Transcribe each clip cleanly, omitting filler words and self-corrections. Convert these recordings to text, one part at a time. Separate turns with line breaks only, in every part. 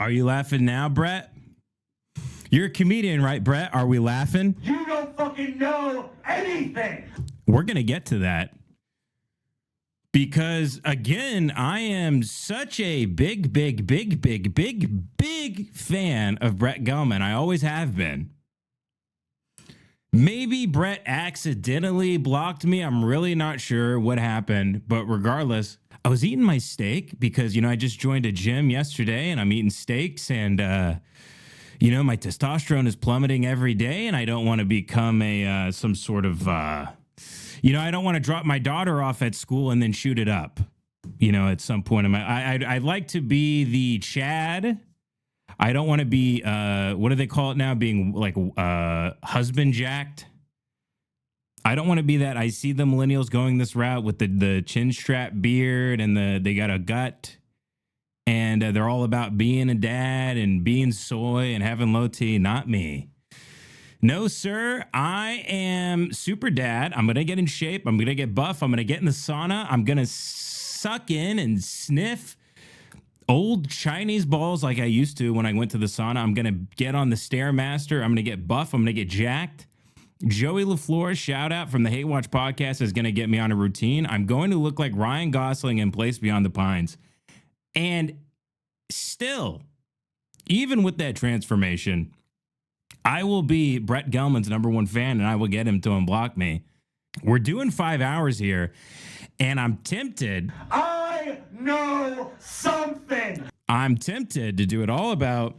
Are you laughing now, Brett? You're a comedian, right, Brett? Are we laughing?
You don't fucking know anything.
We're going to get to that. Because, again, I am such a big fan of Brett Gelman. I always have been. Maybe Brett accidentally blocked me. I'm really not sure what happened. But regardless, I was eating my steak because, I just joined a gym yesterday and I'm eating steaks. And, my testosterone is plummeting every day. And I don't want to become some sort of... I don't want to drop my daughter off at school and then shoot it up, at some point in my, I'd like to be the Chad. I don't want to be, what do they call it now? Being like, husband jacked. I don't want to be that. I see the millennials going this route with the chin strap beard and they got a gut and they're all about being a dad and being soy and having low T. Not me. No, sir, I am super dad. I'm going to get in shape. I'm going to get buff. I'm going to get in the sauna. I'm going to suck in and sniff old Chinese balls like I used to when I went to the sauna. I'm going to get on the Stairmaster. I'm going to get buff. I'm going to get jacked. Joey LaFleur, shout out from the Hate Watch podcast, is going to get me on a routine. I'm going to look like Ryan Gosling in Place Beyond the Pines. And still, even with that transformation, I will be Brett Gelman's #1 fan, and I will get him to unblock me. We're doing 5 hours here, and I'm tempted.
I know something.
I'm tempted to do it all about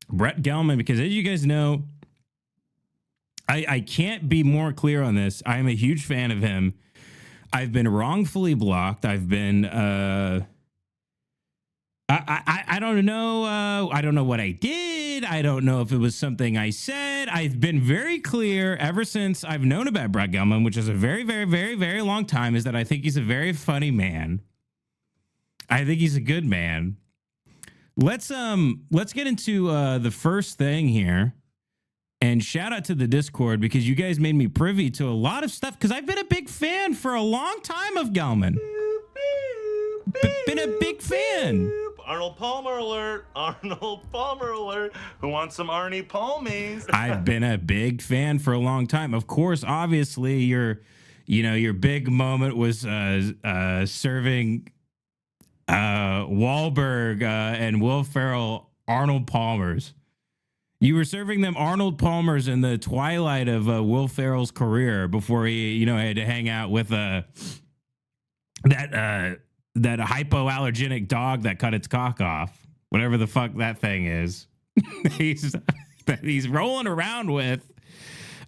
Brett Gelman because, as you guys know, I can't be more clear on this. I am a huge fan of him. I've been wrongfully blocked. I've been... I don't know. I don't know what I did. I don't know if it was something I said. I've been very clear ever since I've known about Brett Gelman, which is a very, very, very, very long time, is that I think he's a very funny man. I think he's a good man. Let's get into the first thing here. And shout out to the Discord because you guys made me privy to a lot of stuff because I've been a big fan for a long time of Gelman. Been a big fan.
Arnold Palmer alert. Arnold Palmer alert. Who wants some Arnie Palmies?
I've been a big fan for a long time. Of course, obviously, your big moment was serving Wahlberg and Will Ferrell Arnold Palmers. You were serving them Arnold Palmers in the twilight of Will Ferrell's career before he, had to hang out with that hypoallergenic dog that cut its cock off, whatever the fuck that thing is. he's rolling around with.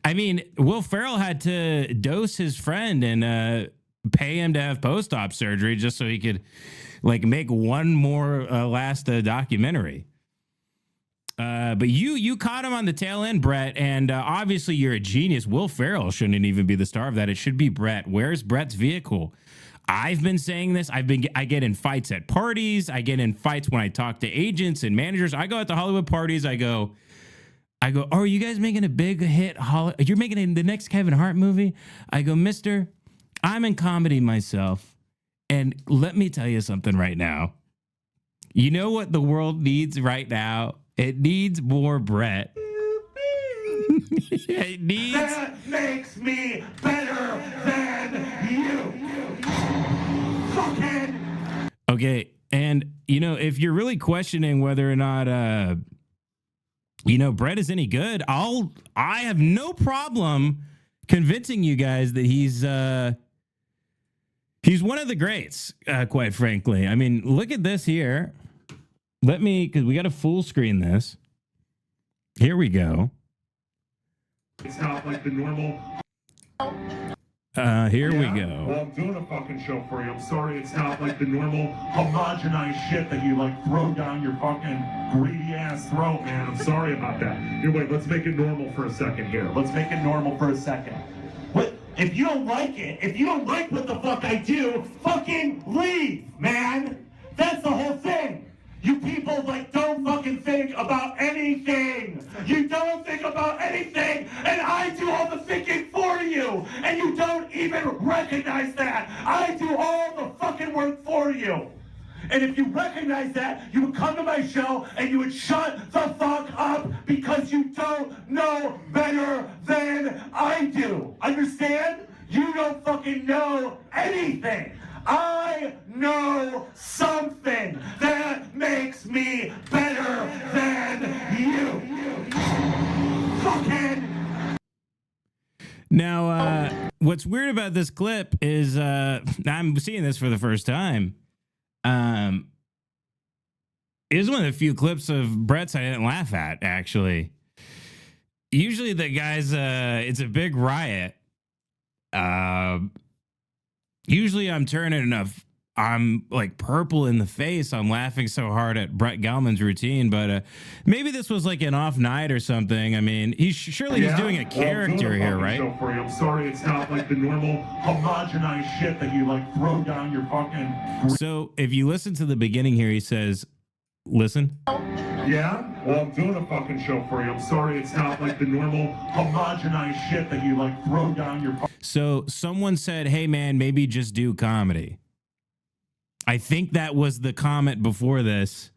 I mean, Will Ferrell had to dose his friend and pay him to have post-op surgery just so he could make one more last documentary. But you caught him on the tail end, Brett, and obviously you're a genius. Will Ferrell shouldn't even be the star of that. It should be Brett. Where's Brett's vehicle? I've been saying this. I get in fights at parties. I get in fights when I talk to agents and managers. I go out to Hollywood parties. I go, oh, are you guys making a big hit? You're making the next Kevin Hart movie? I go, mister, I'm in comedy myself. And let me tell you something right now. You know what the world needs right now? It needs more Brett. It needs...
That makes me better than you. Fucking.
Okay, and, if you're really questioning whether or not, Brett is any good, I have no problem convincing you guys that he's one of the greats, quite frankly. I mean, look at this here. Because we got to full screen this. Here we go.
It's not like the normal.
Here we go.
Well, I'm doing a fucking show for you. I'm sorry it's not like the normal homogenized shit that you throw down your fucking greedy ass throat, man. I'm sorry about that. Here, wait, let's make it normal for a second here. Let's make it normal for a second. What? If you don't like it, if you don't like what the fuck I do, fucking leave, man. That's the whole thing. You people don't fucking think about anything. You don't think about anything, and I do all the thinking for you, and you don't even recognize that. I do all the fucking work for you. And if you recognize that, you would come to my show and you would shut the fuck up because you don't know better than I do. Understand? You don't fucking know anything. I know something that makes me better than you. Fucking.
Now, what's weird about this clip is I'm seeing this for the first time. It was one of the few clips of Brett's I didn't laugh at, actually. Usually the guys, it's a big riot. Usually I'm turning enough. I'm like purple in the face. I'm laughing so hard at Brett Gelman's routine, but maybe this was like an off night or something. I mean, he's doing a character here, right?
Show for you. I'm sorry, it's not like the normal homogenized shit that you like throw down your fucking.
So if you listen to the beginning here, he says, "Listen."
Yeah? Well, I'm doing a fucking show for you. I'm sorry, it's not like the normal homogenized shit that you like throw down your.
So someone said, "Hey man, maybe just do comedy." I think that was the comment before this.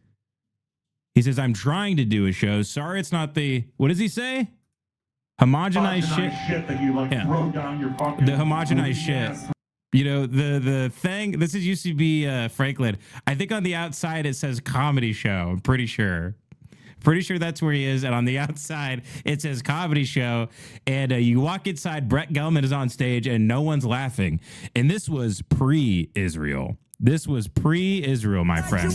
He says, "I'm trying to do a show. Sorry, it's not the," what does he say? Homogenized shit
that you like throw down your fucking.
The homogenized shit. You know, the thing, this is used to be Franklin. I think on the outside it says comedy show. I'm pretty sure. Pretty sure that's where he is. And on the outside, it says comedy show. And you walk inside, Brett Gelman is on stage and no one's laughing. And this was pre-Israel. This was pre-Israel, my friend.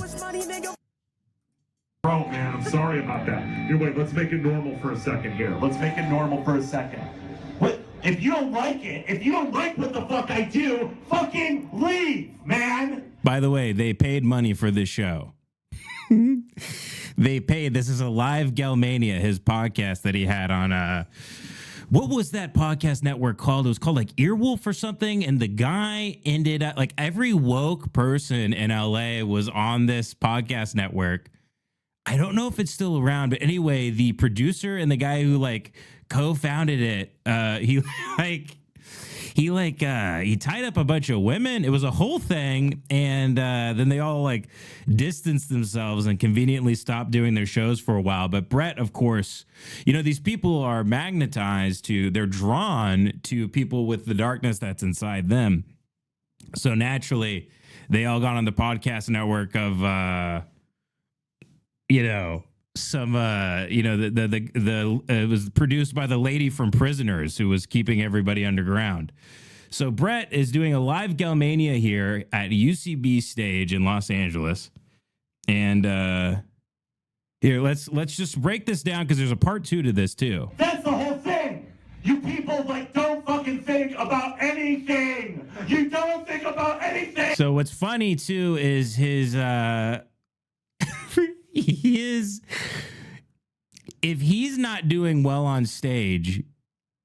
Bro, man, I'm sorry about that. Anyway, let's make it normal for a second here. Let's make it normal for a second. What? If you don't like it, if you don't like what the fuck I do, fucking leave, man.
By the way, they paid money for this show. They paid. This is a live Gelmania, his podcast that he had on what was that podcast network called? It was called like Earwolf or something. And the guy ended up like every woke person in LA was on this podcast network. I don't know if it's still around, but anyway, the producer and the guy who like co-founded it, he tied up a bunch of women. It was a whole thing. And then they all like distanced themselves and conveniently stopped doing their shows for a while. But Brett, of course, you know, these people are magnetized they're drawn to people with the darkness that's inside them. So naturally, they all got on the podcast network of, it was produced by the lady from Prisoners who was keeping everybody underground. So Brett is doing a live Gelmania here at UCB stage in Los Angeles. And here, let's just break this down because there's a part 2 to this too.
That's the whole thing. You people like don't fucking think about anything. You don't think about anything.
So what's funny too is his if he's not doing well on stage,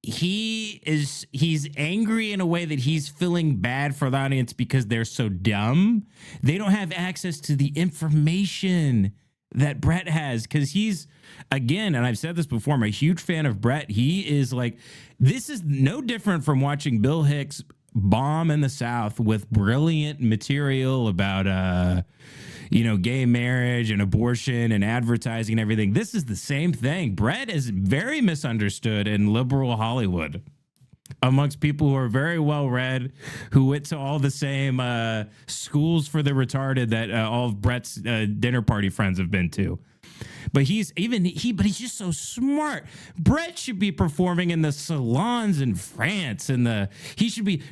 he's angry in a way that he's feeling bad for the audience because they're so dumb. They don't have access to the information that Brett has because he's, again, and I've said this before, I'm a huge fan of Brett. He is like, this is no different from watching Bill Hicks bomb in the South with brilliant material about gay marriage and abortion and advertising and everything. This is the same thing. Brett is very misunderstood in liberal Hollywood amongst people who are very well read, who went to all the same schools for the retarded that all of Brett's dinner party friends have been to. But he's just so smart. Brett should be performing in the salons in France, and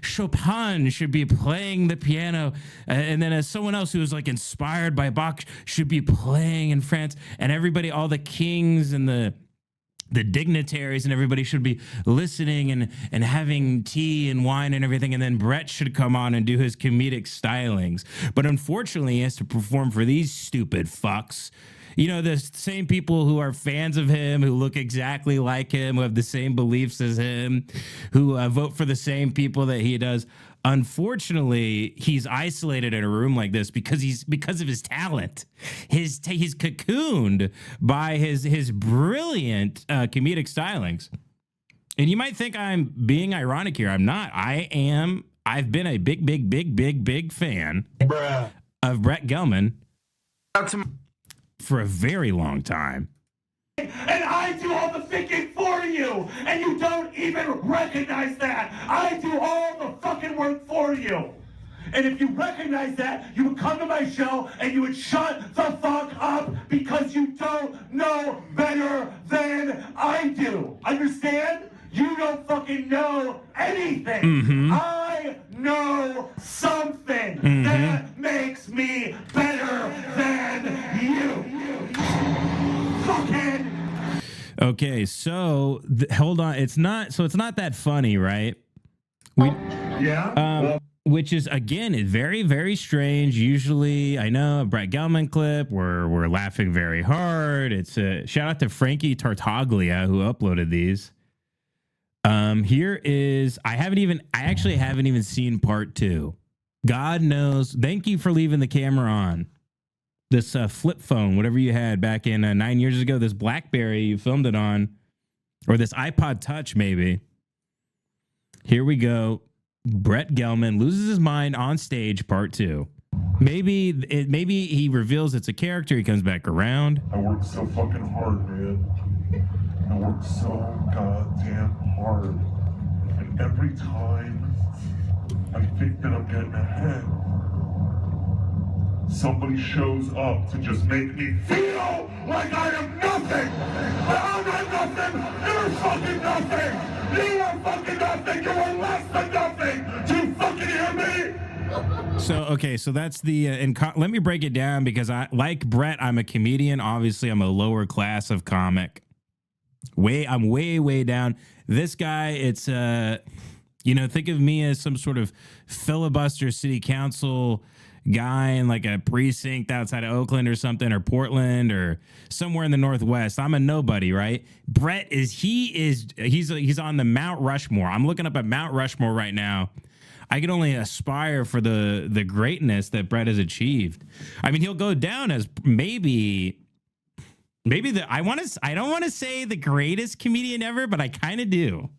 Chopin should be playing the piano, and then as someone else who is like inspired by Bach should be playing in France, and everybody, all the kings and the dignitaries and everybody should be listening and having tea and wine and everything. And then Brett should come on and do his comedic stylings. But unfortunately, he has to perform for these stupid fucks. You know, the same people who are fans of him, who look exactly like him, who have the same beliefs as him, who vote for the same people that he does. Unfortunately, he's isolated in a room like this because of his talent. He's cocooned by his brilliant comedic stylings. And you might think I'm being ironic here. I'm not. I've been a big fan of Brett Gelman for a very long time.
And I do all the thinking for you, and you don't even recognize that. I do all the fucking work for you. And if you recognize that, you would come to my show and you would shut the fuck up because you don't know better than I do. Understand? You don't fucking know anything.
Mm-hmm.
I know something that makes me better than you. Fucking.
Okay, so hold on. It's not that funny, right?
Yeah.
Which is, again, very, very strange. Usually, I know a Brett Gelman clip where we're laughing very hard. It's a shout out to Frankie Tartaglia who uploaded these. Here is, I actually haven't even seen part 2. God knows. Thank you for leaving the camera on. This flip phone, whatever you had back in 9 years ago, this BlackBerry you filmed it on, or this iPod Touch maybe. Here we go. Brett Gelman loses his mind on stage, part 2. Maybe he reveals it's a character. He comes back around.
I worked so fucking hard, man. I worked so goddamn hard. And every time I think that I'm getting ahead, somebody shows up to just make me feel like I am nothing. I'm not nothing. You're fucking nothing. You are fucking nothing. You are less than nothing. Do you fucking hear me?
So that's the let me break it down, because I, like Brett, I'm a comedian. Obviously, I'm a lower class of comic. I'm way down. This guy, it's think of me as some sort of filibuster city council guy in like a precinct outside of Oakland or something, or Portland or somewhere in the Northwest. I'm a nobody, right? Brett he's on the Mount Rushmore. I'm looking up at Mount Rushmore right now. I can only aspire for the greatness that Brett has achieved. I mean, he'll go down as maybe I don't want to say the greatest comedian ever, but I kind of do.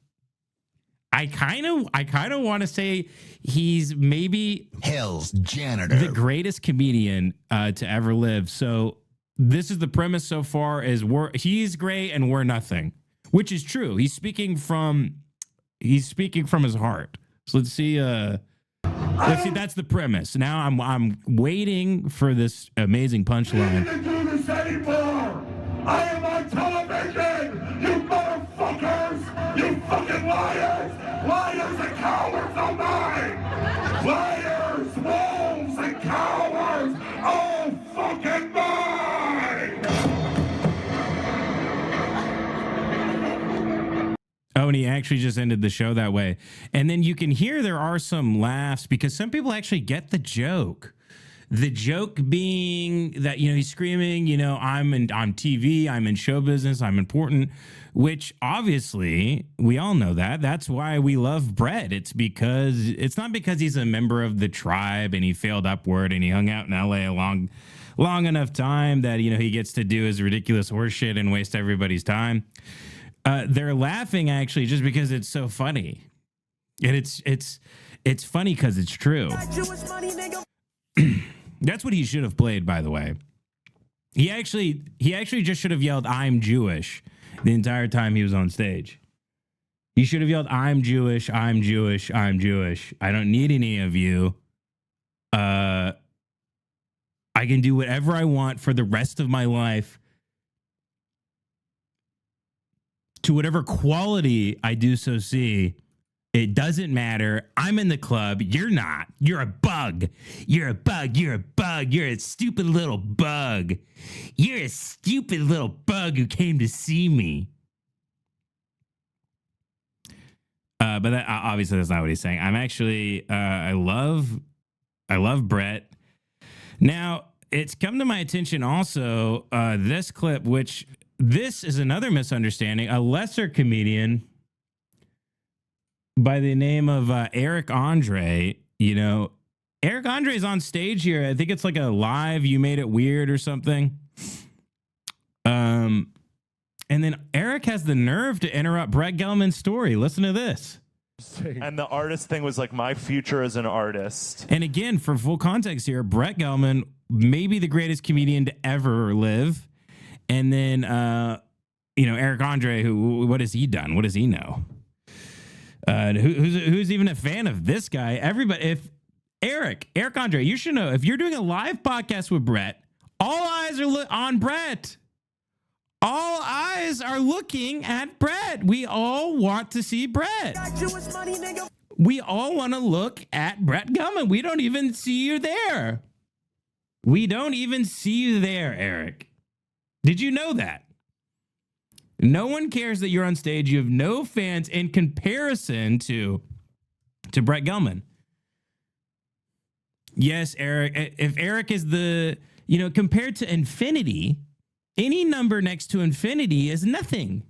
I kind of want to say he's maybe
hell's janitor,
the greatest comedian to ever live. So this is the premise so far: is he's great and we're nothing, which is true. He's speaking from his heart. So let's see. That's the premise. Now I'm waiting for this amazing punchline.
I can't do this anymore. I am on television. You motherfuckers. You fucking liars. Liars and cowards, oh my! Liars, wolves, and cowards, oh fucking mine!
Oh, and he actually just ended the show that way. And then you can hear there are some laughs because some people actually get the joke. The joke being that, he's screaming, I'm on TV, I'm in show business, I'm important, which obviously we all know that. That's why we love Brett. It's not because he's a member of the tribe and he failed upward and he hung out in LA long enough time that, he gets to do his ridiculous horseshit and waste everybody's time. They're laughing actually just because it's so funny. And it's funny because it's true. That's what he should have played, by the way. He actually just should have yelled, "I'm Jewish," the entire time he was on stage. He should have yelled, "I'm Jewish, I'm Jewish, I'm Jewish. I don't need any of you. I can do whatever I want for the rest of my life to whatever quality I do so see. It doesn't matter. I'm in the club. You're not. You're a bug. You're a bug. You're a bug. You're a stupid little bug. You're a stupid little bug who came to see me." But that, obviously that's not what he's saying. I'm actually, I love Brett. Now, it's come to my attention also, this clip, which this is another misunderstanding. A lesser comedian by the name of Eric Andre. Eric Andre is on stage here. I think it's like a live You Made It Weird or something. And then Eric has the nerve to interrupt Brett Gelman's story. Listen to this.
And the artist thing was like my future as an artist.
And again, for full context here, Brett Gelman, maybe the greatest comedian to ever live. And then, Eric Andre, what has he done? What does he know? Who's even a fan of this guy? Everybody, Eric Andre, you should know, if you're doing a live podcast with Brett, all eyes are on Brett. All eyes are looking at Brett. We all want to see Brett. We all want to look at Brett Gelman. We don't even see you there. We don't even see you there, Eric. Did you know that? No one cares that you're on stage. You have no fans in comparison to Brett Gelman. Yes, Eric. If Eric is compared to infinity, any number next to infinity is nothing.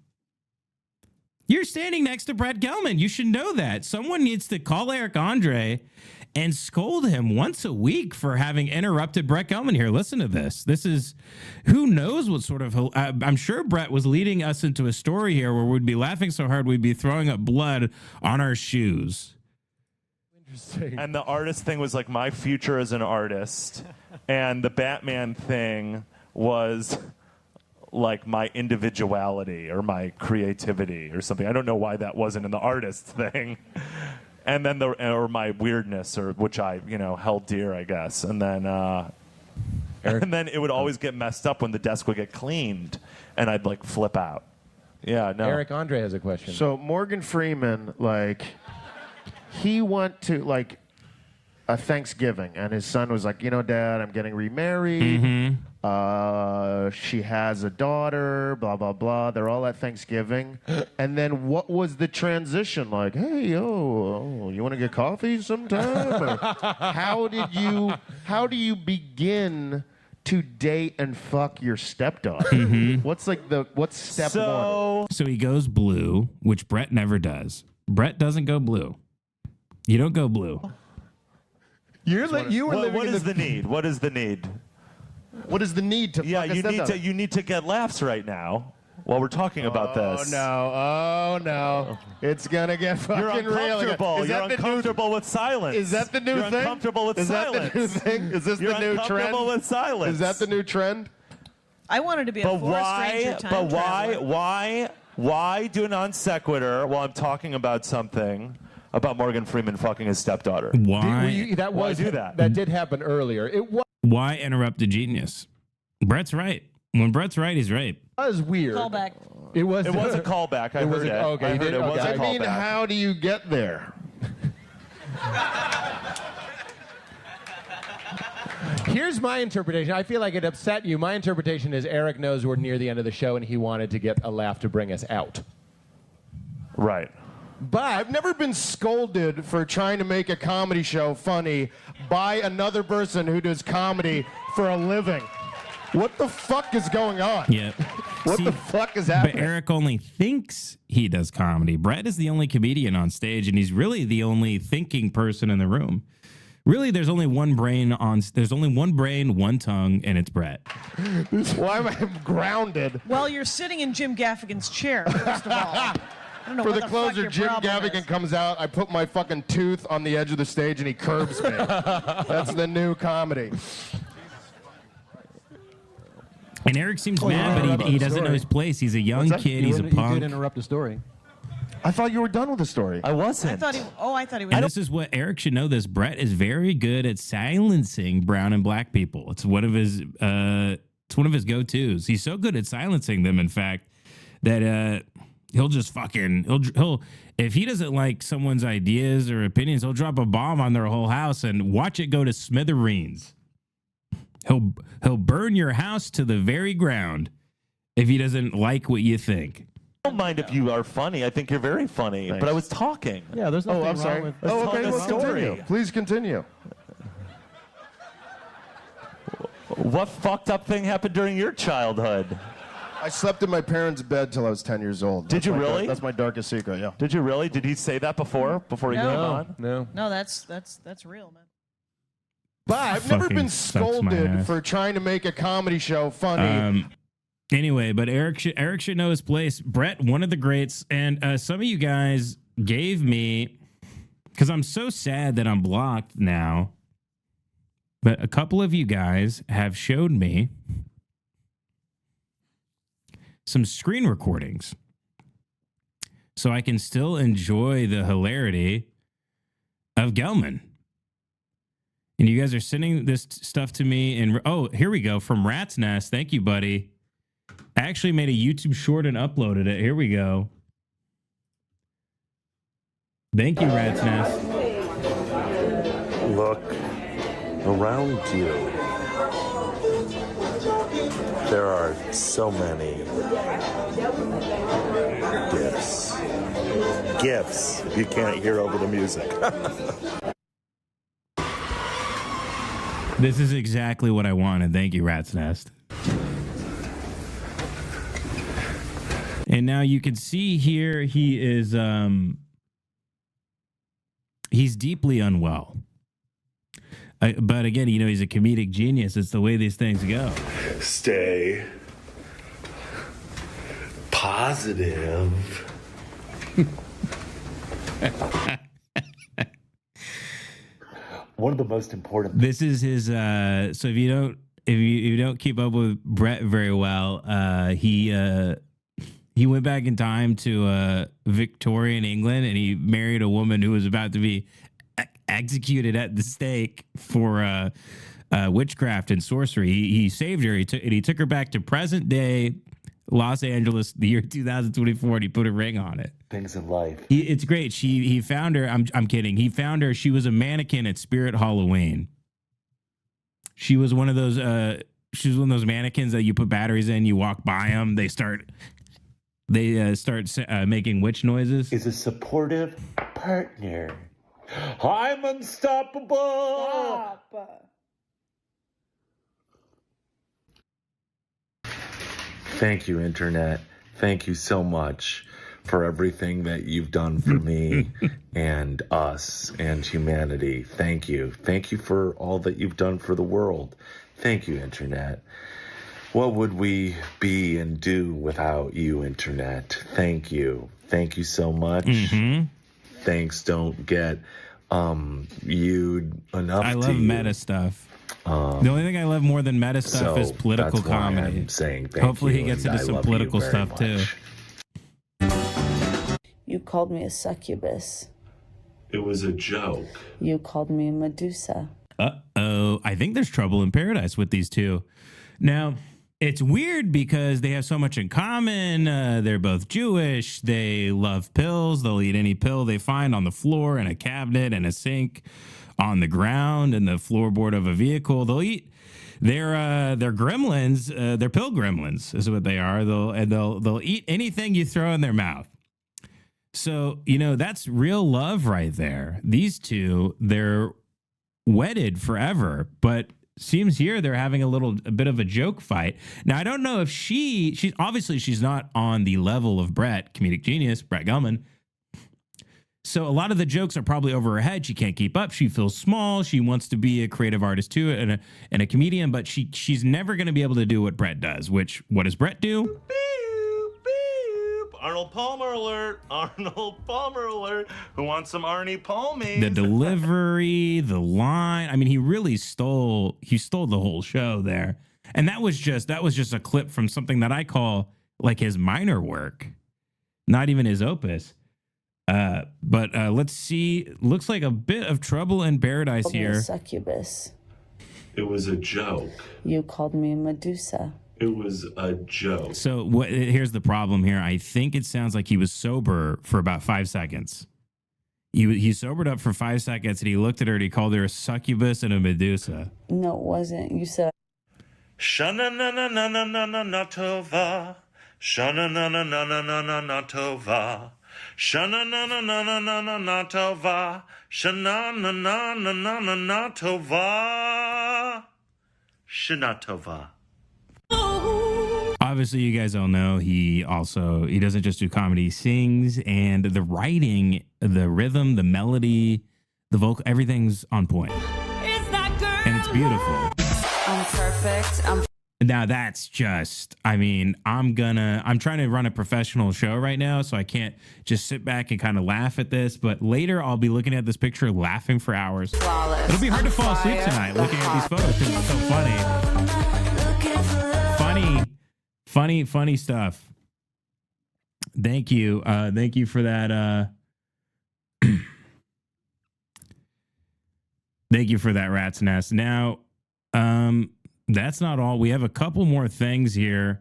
You're standing next to Brett Gelman. You should know that. Someone needs to call Eric Andre and scold him once a week for having interrupted Brett Gelman here. Listen to this. This is, who knows what sort of, I'm sure Brett was leading us into a story here where we'd be laughing so hard we'd be throwing up blood on our shoes.
Interesting. And the artist thing was like my future as an artist. And the Batman thing was like my individuality or my creativity or something. I don't know why that wasn't in the artist thing. And then or my weirdness, or which I held dear, I guess. And then and then it would always get messed up when the desk would get cleaned, and I'd like flip out. Yeah, no.
Eric Andre has a question.
So Morgan Freeman, he went to a Thanksgiving, and his son was like, Dad, I'm getting remarried.
Mm-hmm.
She has a daughter, blah, blah, blah. They're all at Thanksgiving. And then what was the transition like? Hey, you want to get coffee sometime? Or how do you begin to date and fuck your stepdaughter?
Mm-hmm.
What's step one?
So he goes blue, which Brett never does. Brett doesn't go blue. You don't go blue.
What is the need? What is the need?
What is the need to fuck a stepdaughter?
You need to get laughs right now while we're talking about this.
Oh no. It's gonna get fucking real.
You're uncomfortable with silence.
Is that the new thing?
You're uncomfortable with silence.
Is that the new thing? Is this the new trend?
You're uncomfortable with silence.
Is that the new trend?
I wanted to be a stranger time traveler.
Why do a non sequitur while I'm talking about something about Morgan Freeman fucking his stepdaughter?
Why
That did happen earlier.
Why interrupt a genius? Brett's right. When Brett's right, he's right.
That was weird.
Callback.
It was
a callback. I heard it.
Okay,
I heard it was a callback.
I mean, how do you get there?
Here's my interpretation. I feel like it upset you. My interpretation is Eric knows we're near the end of the show and he wanted to get a laugh to bring us out.
Right.
But I've never been scolded for trying to make a comedy show funny by another person who does comedy for a living. What the fuck is going on?
Yeah.
What the fuck is happening?
But Eric only thinks he does comedy. Brett is the only comedian on stage, and he's really the only thinking person in the room. Really, there's only one brain, one tongue, and it's Brett.
Why am I grounded?
Well, you're sitting in Jim Gaffigan's chair, first of all. I don't know
For
what
the closer Jim Gaffigan
is.
comes out, I put my fucking tooth on the edge of the stage and he curbs me. That's the new comedy.
And Eric seems mad, but he doesn't know his place. He's a young kid. He's a punk.
You did interrupt the story.
I thought you were done with the story.
I wasn't.
I thought he was.
And this is what Eric should know. This Brett is very good at silencing brown and black people. It's one of his go-tos. He's so good at silencing them, in fact, that he'll just he'll if he doesn't like someone's ideas or opinions, he'll drop a bomb on their whole house and watch it go to smithereens. He'll burn your house to the very ground if he doesn't like what you think.
I don't mind if you are funny. I think you're very funny.
Thanks.
But I was talking.
Yeah, there's nothing
I'm
wrong
sorry.
with
Okay,
a
well, continue. Please continue.
What fucked up thing happened during your childhood?
I slept in my parents' bed till I was 10 years old.
Did you really?
That's my darkest secret, yeah.
Did you really? Did he say that before he came on?
No.
No, that's real, man.
But I've never
Fucking
been
sucks my
scolded
ass.
for trying to make a comedy show funny.
Anyway, but Eric should know his place. Brett, one of the greats, and some of you guys gave me, because I'm so sad that I'm blocked now, but a couple of you guys have showed me some screen recordings so I can still enjoy the hilarity of Gelman. And you guys are sending this stuff to me. And oh, here we go. From Rat's Nest. Thank you, buddy. I actually made a YouTube short and uploaded it. Here we go. Thank you, Rat's Nest.
Look around you. There are so many gifts. Gifts, if you can't hear over the music.
This is exactly what I wanted. Thank you, Rat's Nest. And now you can see here he is he's deeply unwell. But again, you know, he's a comedic genius. It's the way these things go.
Stay positive. One of the most important.
This is his. So if you don't keep up with Brett very well, he went back in time to Victorian England, and he married a woman who was about to be executed at the stake for witchcraft and sorcery. He saved her. He took her back to present day Los Angeles, the year 2024, and he put a ring on it.
Things in life.
It's great. He found her. I'm kidding. He found her. She was a mannequin at Spirit Halloween. She was one of those. She was one of those mannequins that you put batteries in. You walk by them. They start making witch noises.
Is a supportive partner. I'm unstoppable.
Stop.
Thank you, Internet. Thank you so much for everything that you've done for me and us and humanity. Thank you. Thank you for all that you've done for the world. Thank you, Internet. What would we be and do without you, Internet? Thank you. Thank you so much.
Mm-hmm.
Thanks don't get you enough.
I love meta stuff. The only thing I love more than meta stuff is political
that's why
comedy.
I'm saying thank
Hopefully
you,
he gets
and
into
I
some
love
political
you very
stuff too.
much.
You called me a succubus.
It was a joke.
You called me a Medusa.
Uh-oh. I think there's trouble in paradise with these two. Now, it's weird because they have so much in common. They're both Jewish. They love pills. They'll eat any pill they find on the floor, in a cabinet, in a sink, on the ground, in the floorboard of a vehicle. They'll eat. They're gremlins. They're pill gremlins is what they are. They'll eat anything you throw in their mouth. So, you know, that's real love right there. These two, they're wedded forever, but seems here they're having a bit of a joke fight. Now, I don't know if she's obviously she's not on the level of Brett, comedic genius, Brett Gelman. So a lot of the jokes are probably over her head. She can't keep up. She feels small. She wants to be a creative artist too and a comedian, but she's never going to be able to do what Brett does, which what does Brett do?
Beep, beep. Arnold Palmer alert. Arnold Palmer alert. Who wants some Arnie Palmies?
The delivery, the line. I mean, he really stole the whole show there. And that was just a clip from something that I call like his minor work, not even his opus. But let's see. Looks like a bit of trouble in paradise here.
Succubus.
It was a joke.
You called me a Medusa.
It was a joke.
So here's the problem here. I think it sounds like he was sober for about 5 seconds. He sobered up for 5 seconds and he looked at her and he called her a succubus and a Medusa.
No, it wasn't. You said.
Shana-na-na-na-na-na-na-tova. Shana-na-na-na-na-na-na-tova. Shana-na-na-na-na-na-na-tova. Shana-na-na-na-na-na-tova. Shanatova.
Obviously, you guys all know he doesn't just do comedy, he sings, and the writing, the rhythm, the melody, the vocal, everything's on point. And it's beautiful.
I'm perfect.
Now that's just, I mean, I'm trying to run a professional show right now, so I can't just sit back and kind of laugh at this. But later I'll be looking at this picture, laughing for hours.
Flawless.
It'll be hard to fall asleep tonight looking at these photos because it's so funny. Funny stuff. Thank you. Thank you for that. Thank you for that, Rat's Nest. Now, that's not all. We have a couple more things here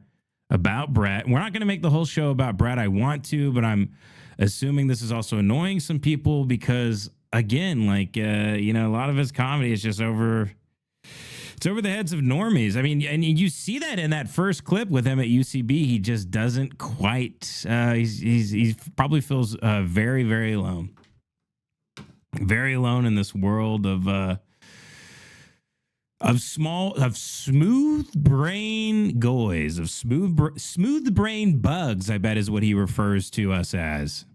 about Brett. We're not going to make the whole show about Brett. I want to, but I'm assuming this is also annoying some people because, again, like, a lot of his comedy is just it's over the heads of normies. I mean, and you see that in that first clip with him at UCB. He just doesn't quite, he probably feels very, very alone. Very alone in this world of smooth brain goys, of smooth brain bugs, I bet is what he refers to us as.